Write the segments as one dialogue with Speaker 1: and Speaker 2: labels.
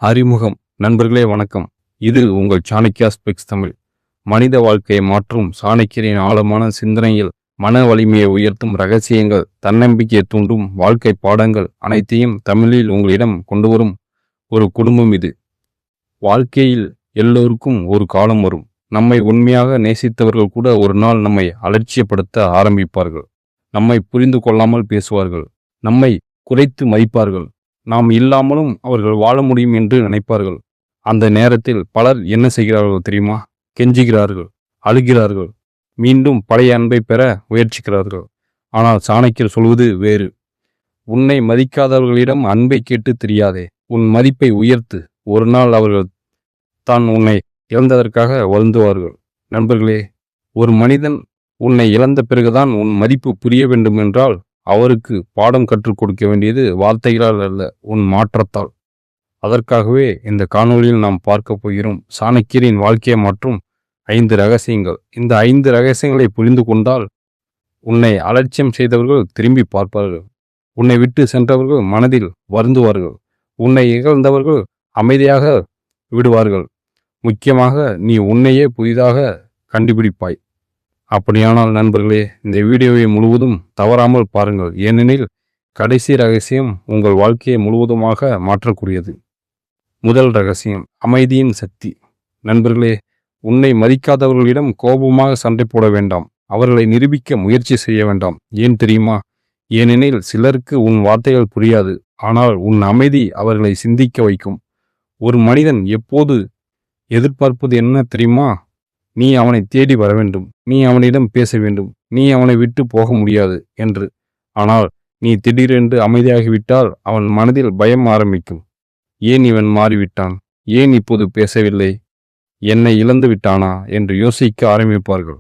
Speaker 1: அறிமுகம். நண்பர்களே வணக்கம். இது உங்கள் சாணக்கியா ஸ்பெக்ஸ் தமிழ். மனித வாழ்க்கையை மாற்றும் சாணக்கியரின் ஆழமான சிந்தனையில் மன வலிமையை உயர்த்தும் ரகசியங்கள், தன்னம்பிக்கையை தூண்டும் வாழ்க்கை பாடங்கள் அனைத்தையும் தமிழில் உங்களிடம் கொண்டு வரும் ஒரு குடும்பம் இது. வாழ்க்கையில் எல்லோருக்கும் ஒரு காலம் வரும். நம்மை உண்மையாக நேசித்தவர்கள் கூட ஒரு நாள் நம்மை அலட்சியப்படுத்த ஆரம்பிப்பார்கள். நம்மை புரிந்து கொள்ளாமல் பேசுவார்கள். நம்மை குறைத்து மதிப்பார்கள். நாம் இல்லாமலும் அவர்கள் வாழ முடியும் என்று நினைப்பார்கள். அந்த நேரத்தில் பலர் என்ன செய்கிறார்கள் தெரியுமா? கெஞ்சுகிறார்கள், அழுகிறார்கள், மீண்டும் பழைய அன்பை பெற முயற்சிக்கிறார்கள். ஆனால் சாணக்கியர் சொல்வது வேறு. உன்னை மதிக்காதவர்களிடம் அன்பை கேட்டு தெரியாதே, உன் மதிப்பை உயர்த்து. ஒரு நாள் அவர்கள் தான் உன்னை இழந்ததற்காக வருந்துவார்கள். நண்பர்களே, ஒரு மனிதன் உன்னை இழந்த பிறகுதான் உன் மதிப்பு புரிய வேண்டும் என்றால் அவருக்கு பாடம் கற்றுக் கொடுக்க வேண்டியது வார்த்தைகளால் அல்ல, உன் மாற்றத்தால். அதற்காகவே இந்த காணொளியில் நாம் பார்க்க போகிறோம் சாணக்கியரின் வாழ்க்கையை மற்றும் 5 ரகசியங்கள். இந்த 5 ரகசியங்களை புரிந்து கொண்டால் உன்னை அலட்சியம் செய்தவர்கள் திரும்பி பார்ப்பார்கள். உன்னை விட்டு சென்றவர்கள் மனதில் வருந்துவார்கள். உன்னை இகழ்ந்தவர்கள் அமைதியாக விடுவார்கள். முக்கியமாக நீ உன்னையே புதிதாக கண்டுபிடிப்பாய். அப்படியானால் நண்பர்களே, இந்த வீடியோவை முழுவதும் தவறாமல் பாருங்கள். ஏனெனில் கடைசி ரகசியம் உங்கள் வாழ்க்கையை முழுவதுமாக மாற்றக்கூடியது. முதல் ரகசியம், அமைதியின் சக்தி. நண்பர்களே, உன்னை மதிக்காதவர்களிடம் கோபமாக சண்டை போட வேண்டாம். அவர்களை நிரூபிக்க முயற்சி செய்ய வேண்டாம். ஏன் தெரியுமா? ஏனெனில் சிலருக்கு உன் வார்த்தைகள் புரியாது. ஆனால் உன் அமைதி அவர்களை சிந்திக்க வைக்கும். ஒரு மனிதன் எப்போது எதிர்பார்ப்பது என்ன தெரியுமா? நீ அவனை தேடி வர வேண்டும், நீ அவனிடம் பேச வேண்டும், நீ அவனை விட்டு போக முடியாது என்று. ஆனால் நீ திடீரென்று அமைதியாகிவிட்டால் அவன் மனதில் பயம் ஆரம்பிக்கும். ஏன் இவன் மாறிவிட்டான்? ஏன் இப்போது பேசவில்லை? என்னை இழந்து விட்டானா என்று யோசிக்க ஆரம்பிப்பார்கள்.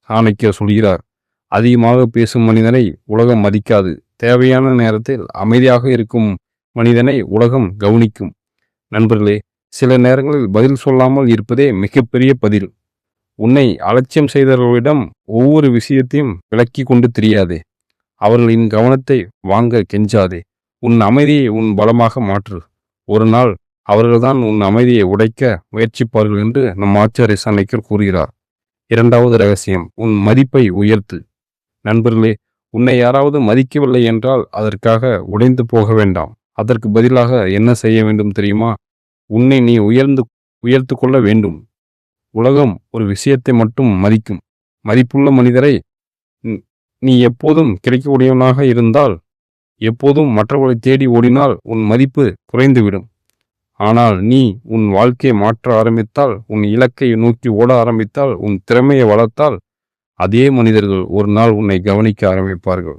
Speaker 1: சாணக்கியர் சொல்கிறார், அதிகமாக பேசும் மனிதனை உலகம் மதிக்காது. தேவையான நேரத்தில் அமைதியாக இருக்கும் மனிதனை உலகம் கவனிக்கும். நண்பர்களே, சில நேரங்களில் பதில் சொல்லாமல் இருப்பதே மிகப்பெரிய பதில். உன்னை அலட்சியம் செய்தவர்களிடம் ஒவ்வொரு விஷயத்தையும் விளக்கி கொண்டு தெரியாதே. அவர்களின் கவனத்தை வாங்க கெஞ்சாதே. உன் அமைதியை உன் பலமாக மாற்று. ஒரு நாள் அவர்கள்தான் உன் அமைதியை உடைக்க முயற்சிப்பார்கள் என்று நம் ஆச்சாரிய சாணக்கியர் கூறுகிறார். இரண்டாவது ரகசியம், உன் மதிப்பை உயர்த்து. நண்பர்களே, உன்னை யாராவது மதிக்கவில்லை என்றால் அதற்காக உடைந்து போக வேண்டாம். அதற்கு பதிலாக என்ன செய்ய வேண்டும் தெரியுமா? உன்னை நீ உயர்த்து கொள்ள வேண்டும். உலகம் ஒரு விஷயத்தை மட்டும் மதிக்கும். மதிப்புள்ள மனிதரை நீ எப்போதும் கிடைக்கக்கூடியவனாக இருந்தால், எப்போதும் மற்றவர்களை தேடி ஓடினால் உன் மதிப்பு குறைந்துவிடும். ஆனால் நீ உன் வாழ்க்கையை மாற்ற ஆரம்பித்தால், உன் இலக்கை நோக்கி ஓட ஆரம்பித்தால், உன் திறமையை வளர்த்தால், அதே மனிதர்கள் ஒரு நாள் உன்னை கவனிக்க ஆரம்பிப்பார்கள்.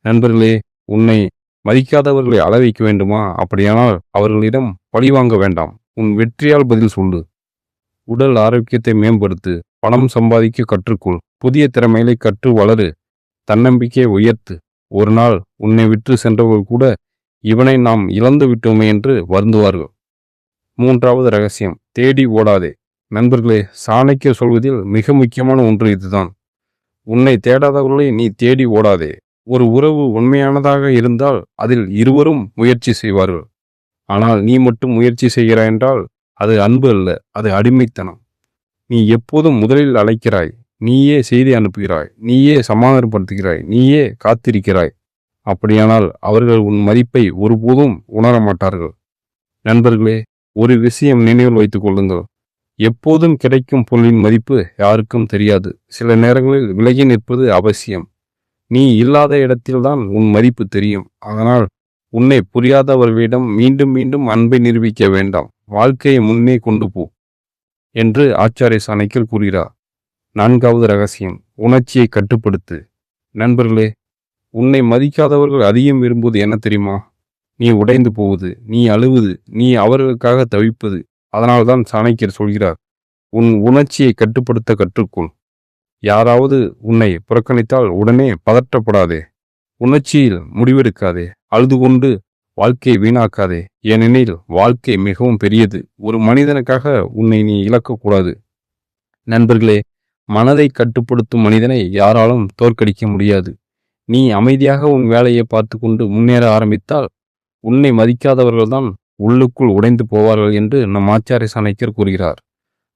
Speaker 1: நண்பர்களே, உன்னை மதிக்காதவர்களை அள வைக்க வேண்டுமா? அப்படியானால் அவர்களிடம் பழிவாங்க வேண்டாம். உன் வெற்றியால் பதில் சொல்லு. உடல் ஆரோக்கியத்தை மேம்படுத்து. பணம் சம்பாதிக்க கற்றுக்கொள். புதிய திறமைகளை கற்று வளரு. தன்னம்பிக்கையை உயர்த்து. ஒரு நாள் உன்னை விட்டு சென்றவர்கள் கூட இவனை நாம் இழந்து விட்டோமே என்று வருந்துவார்கள். மூன்றாவது ரகசியம், தேடி ஓடாதே. நண்பர்களே, சாணக்கியர் சொல்வதில் மிக முக்கியமான ஒன்று இதுதான். உன்னை தேடாதவர்களை நீ தேடி ஓடாதே. ஒரு உறவு உண்மையானதாக இருந்தால் அதில் இருவரும் முயற்சி செய்வார்கள். ஆனால் நீ மட்டும் முயற்சி செய்கிறாய் என்றால் அது அன்பு அல்ல, அது அடிமைத்தனம். நீ எப்போதும் முதலில் அழைக்கிறாய், நீயே செய்தி அனுப்புகிறாய், நீயே சமாதானப்படுத்துகிறாய், நீயே காத்திருக்கிறாய். அப்படியானால் அவர்கள் உன் மதிப்பை ஒருபோதும் உணர மாட்டார்கள். நண்பர்களே, ஒரு விஷயம் நினைவில் வைத்துக் கொள்ளுங்கள். எப்போதும் கிடைக்கும் பொருளின் மதிப்பு யாருக்கும் தெரியாது. சில நேரங்களில் விலகி நிற்பது அவசியம். நீ இல்லாத இடத்தில்தான் உன் மதிப்பு தெரியும். அதனால் உன்னை புரியாதவர்களிடம் மீண்டும் மீண்டும் அன்பை நிரூபிக்க வேண்டாம். வாழ்க்கையை முன்னே கொண்டு போ என்று ஆச்சாரிய சாணக்கியர் கூறுகிறார். நான்காவது ரகசியம், உணர்ச்சியை கட்டுப்படுத்து. நண்பர்களே, உன்னை மதிக்காதவர்கள் அதிகம் விரும்புவது என்ன தெரியுமா? நீ உடைந்து போவது, நீ அழுவது, நீ அவர்களுக்காக தவிப்பது. அதனால்தான் சாணக்கியர் சொல்கிறார், உன் உணர்ச்சியை கட்டுப்படுத்த கற்றுக்கொள். யாராவது உன்னை புறக்கணித்தால் உடனே பதற்றப்படாதே. உணர்ச்சியில் முடிவெடுக்காதே. அழுது கொண்டு வாழ்க்கையை வீணாக்காதே. ஏனெனில் வாழ்க்கை மிகவும் பெரியது. ஒரு மனிதனுக்காக உன்னை நீ இழக்கக்கூடாது. நண்பர்களே, மனதை கட்டுப்படுத்தும் மனிதனை யாராலும் தோற்கடிக்க முடியாது. நீ அமைதியாக உன் வேலையை பார்த்து கொண்டு முன்னேற ஆரம்பித்தால் உன்னை மதிக்காதவர்கள்தான் உள்ளுக்குள் உடைந்து போவார்கள் என்று நம் ஆச்சாரிய சாணக்கியர் கூறுகிறார்.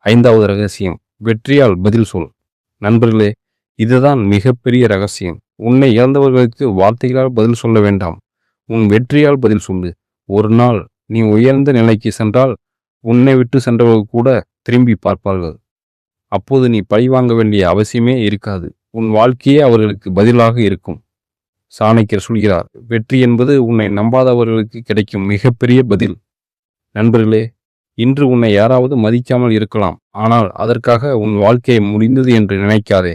Speaker 1: 5வது ரகசியம், வெற்றியால் பதில் சொல். நண்பர்களே, இதுதான் மிகப்பெரிய ரகசியம். உன்னை இழந்தவர்களுக்கு வார்த்தைகளால் பதில் சொல்ல வேண்டாம், உன் வெற்றியால் பதில் சொல்லு. ஒரு நாள் நீ உயர்ந்த நிலைக்கு சென்றால் உன்னை விட்டு சென்றவர்கள் கூட திரும்பி பார்ப்பார்கள். அப்போது நீ பழிவாங்க வேண்டிய அவசியமே இருக்காது. உன் வாழ்க்கையே அவர்களுக்கு பதிலாக இருக்கும். சாணக்கியர் சொல்கிறார், வெற்றி என்பது உன்னை நம்பாதவர்களுக்கு கிடைக்கும் மிகப்பெரிய பதில். நண்பர்களே, இன்று உன்னை யாராவது மதிக்காமல் இருக்கலாம். ஆனால் அதற்காக உன் வாழ்க்கை முடிந்தது என்று நினைக்காதே.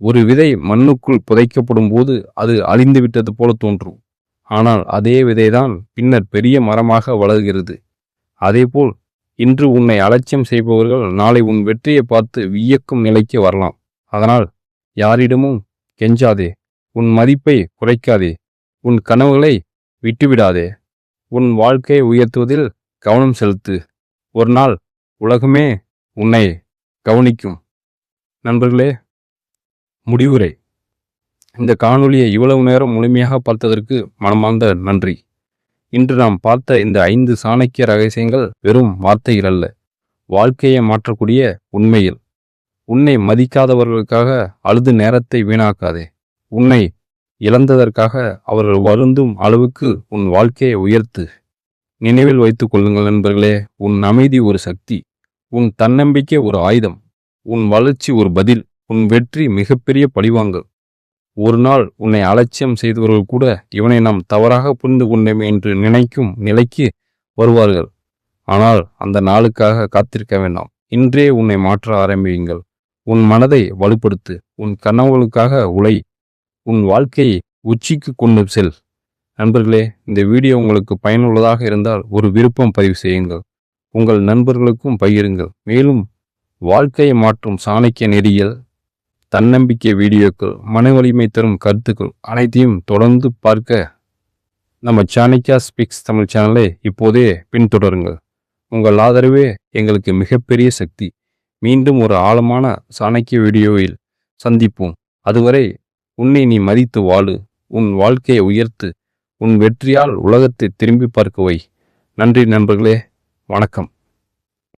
Speaker 1: ஒரு விதை மண்ணுக்குள் புதைக்கப்படும் போது அது அழிந்து விட்டது போல தோன்றும். ஆனால் அதே விதைதான் பின்னர் பெரிய மரமாக வளர்கிறது. அதேபோல் இன்று உன்னை அலட்சியம் செய்பவர்கள் நாளை உன் வெற்றியை பார்த்து வியக்கும் நிலைக்கு வரலாம். அதனால் யாரிடமும் கெஞ்சாதே, உன் மதிப்பை குறைக்காதே, உன் கனவுகளை விட்டுவிடாதே. உன் வாழ்க்கையை உயர்த்துவதில் கவனம் செலுத்து. ஒரு நாள் உலகமே உன்னை கவனிக்கும். நண்பர்களே, முடிவுரை. இந்த காணொளியை இவ்வளவு நேரம் முழுமையாக பார்த்ததற்கு மனமார்ந்த நன்றி. இன்று நாம் பார்த்த இந்த 5 சாணக்கிய ரகசியங்கள் வெறும் வார்த்தைகள் அல்ல, வாழ்க்கையை மாற்றக்கூடிய உண்மையில். உன்னை மதிக்காதவர்களுக்காக அழுது நேரத்தை வீணாக்காதே. உன்னை இழந்ததற்காக அவர்கள் வருந்தும் அளவுக்கு உன் வாழ்க்கையை உயர்த்து. நினைவில் வைத்துக் கொள்ளுங்கள் நண்பர்களே, உன் அமைதி ஒரு சக்தி, உன் தன்னம்பிக்கை ஒரு ஆயுதம், உன் வளர்ச்சி ஒரு பதில், உன் வெற்றி மிகப்பெரிய பழிவாங்கல். ஒரு நாள் உன்னை அலட்சியம் செய்தவர்கள் கூட இவனை நாம் தவறாக புரிந்து கொண்டோம் என்று நினைக்கும் நிலைக்கு வருவார்கள். ஆனால் அந்த நாளுக்காக காத்திருக்க வேண்டாம். இன்றே உன்னை மாற்ற ஆரம்பியுங்கள். உன் மனதை வலுப்படுத்து, உன் கனவுகளுக்காக உழை, உன் வாழ்க்கையை உச்சிக்கு கொண்டு செல். நண்பர்களே, இந்த வீடியோ உங்களுக்கு பயனுள்ளதாக இருந்தால் ஒரு விருப்பம் பதிவு செய்யுங்கள், உங்கள் நண்பர்களுக்கும் பகிருங்கள். மேலும் வாழ்க்கையை மாற்றும் சாணக்கிய நெறிகள், தன்னம்பிக்கை வீடியோக்கள், மன வலிமை தரும் கருத்துக்கள் அனைத்தையும் தொடர்ந்து பார்க்க நம்ம சாணக்கியா ஸ்பீக்ஸ் தமிழ் சேனலை இப்போதே பின்தொடருங்கள். உங்கள் ஆதரவே எங்களுக்கு மிகப்பெரிய சக்தி. மீண்டும் ஒரு ஆழமான சாணக்கிய வீடியோவில் சந்திப்போம். அதுவரை உன்னை நீ மதித்து வாழு, உன் வாழ்க்கையை உயர்த்து, உன் வெற்றியால் உலகத்தை திரும்பி பார்க்க வை. நன்றி நண்பர்களே, வணக்கம்.